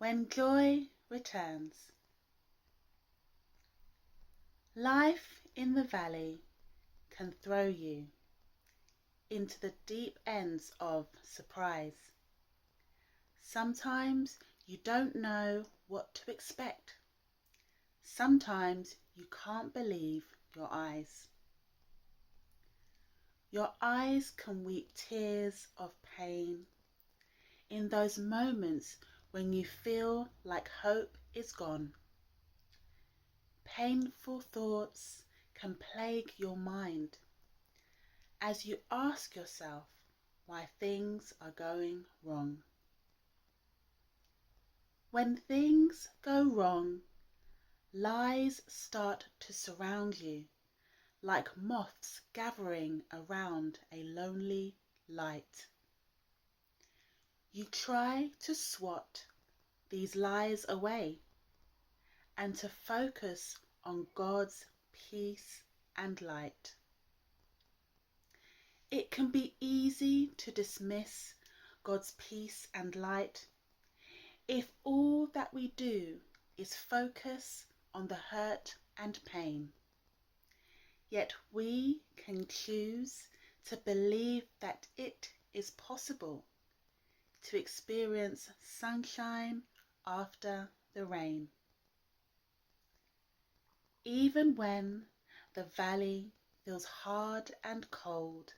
When joy returns. Life in the valley can throw you into the deep ends of surprise. Sometimes you don't know what to expect. Sometimes you can't believe your eyes. Your eyes can weep tears of pain in those moments when you feel like hope is gone. Painful thoughts can plague your mind as you ask yourself why things are going wrong. When things go wrong, lies start to surround you like moths gathering around a lonely light. You try to swat these lies away and to focus on God's peace and light. It can be easy to dismiss God's peace and light if all that we do is focus on the hurt and pain. Yet we can choose to believe that it is possible to experience sunshine after the rain. Even when the valley feels hard and cold,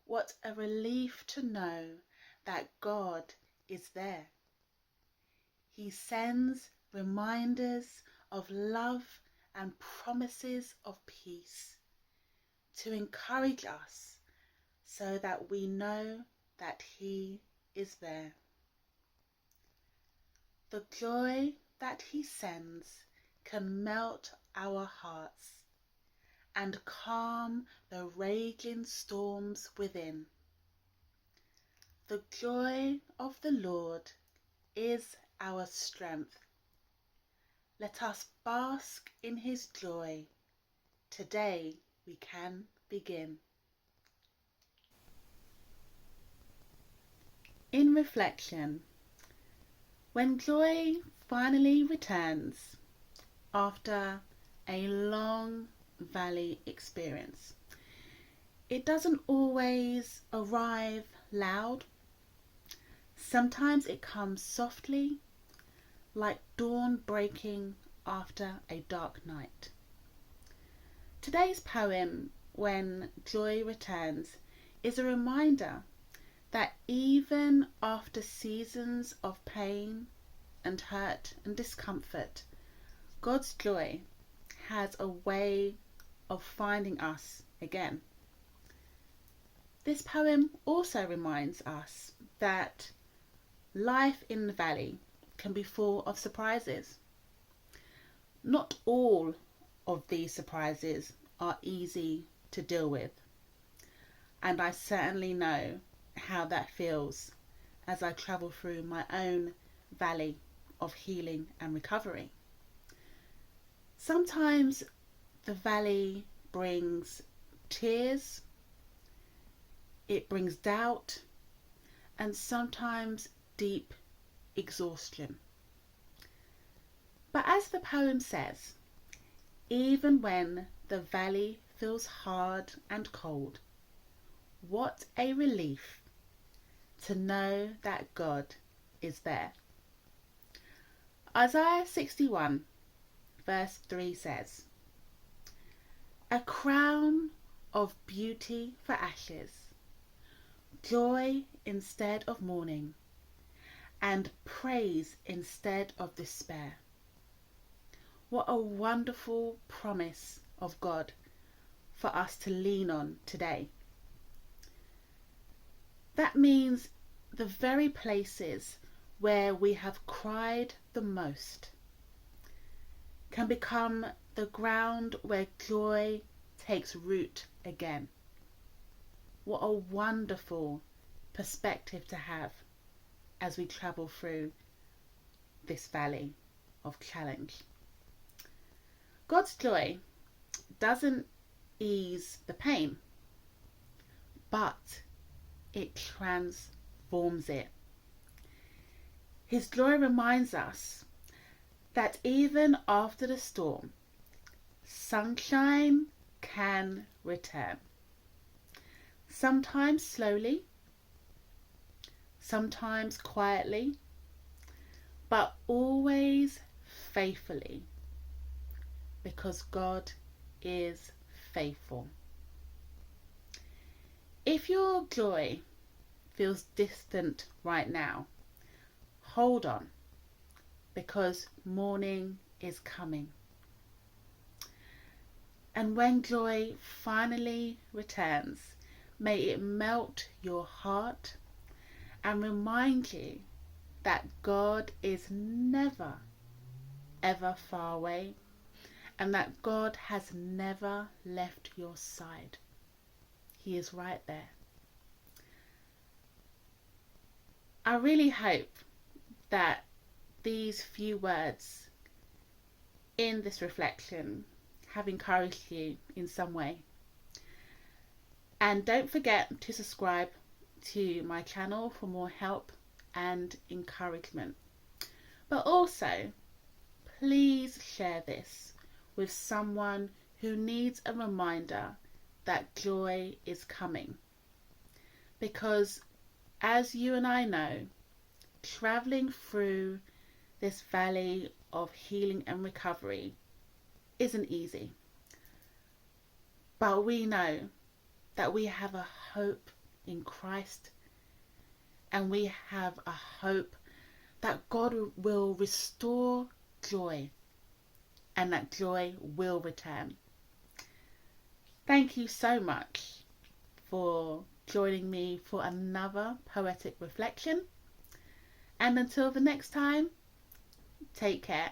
what a relief to know that God is there. He sends reminders of love and promises of peace to encourage us so that we know that He is there. The joy that He sends can melt our hearts and calm the raging storms within. The joy of the Lord is our strength. Let us bask in His joy. Today we can begin. In reflection, when joy finally returns after a long valley experience, it doesn't always arrive loud. Sometimes it comes softly, like dawn breaking after a dark night. Today's poem, When Joy Returns, is a reminder that even after seasons of pain and hurt and discomfort, God's joy has a way of finding us again. This poem also reminds us that life in the valley can be full of surprises. Not all of these surprises are easy to deal with, and I certainly know how that feels as I travel through my own valley of healing and recovery. Sometimes the valley brings tears, it brings doubt, and sometimes deep exhaustion. But as the poem says, even when the valley feels hard and cold, what a relief to know that God is there. Isaiah 61 verse 3 says, "A crown of beauty for ashes, joy instead of mourning, and praise instead of despair." What a wonderful promise of God for us to lean on today. That means the very places where we have cried the most can become the ground where joy takes root again. What a wonderful perspective to have as we travel through this valley of challenge. God's joy doesn't ease the pain, but it transforms it. His joy reminds us that even after the storm, sunshine can return. Sometimes slowly, sometimes quietly, but always faithfully, because God is faithful. If your joy feels distant right now, hold on, because morning is coming. And when joy finally returns, may it melt your heart and remind you that God is never, ever far away, and that God has never left your side. He is right there. I really hope that these few words in this reflection have encouraged you in some way. And don't forget to subscribe to my channel for more help and encouragement. But also, please share this with someone who needs a reminder that joy is coming. Because as you and I know, traveling through this valley of healing and recovery isn't easy. But we know that we have a hope in Christ, and we have a hope that God will restore joy, and that joy will return. Thank you so much for joining me for another poetic reflection. And until the next time, take care.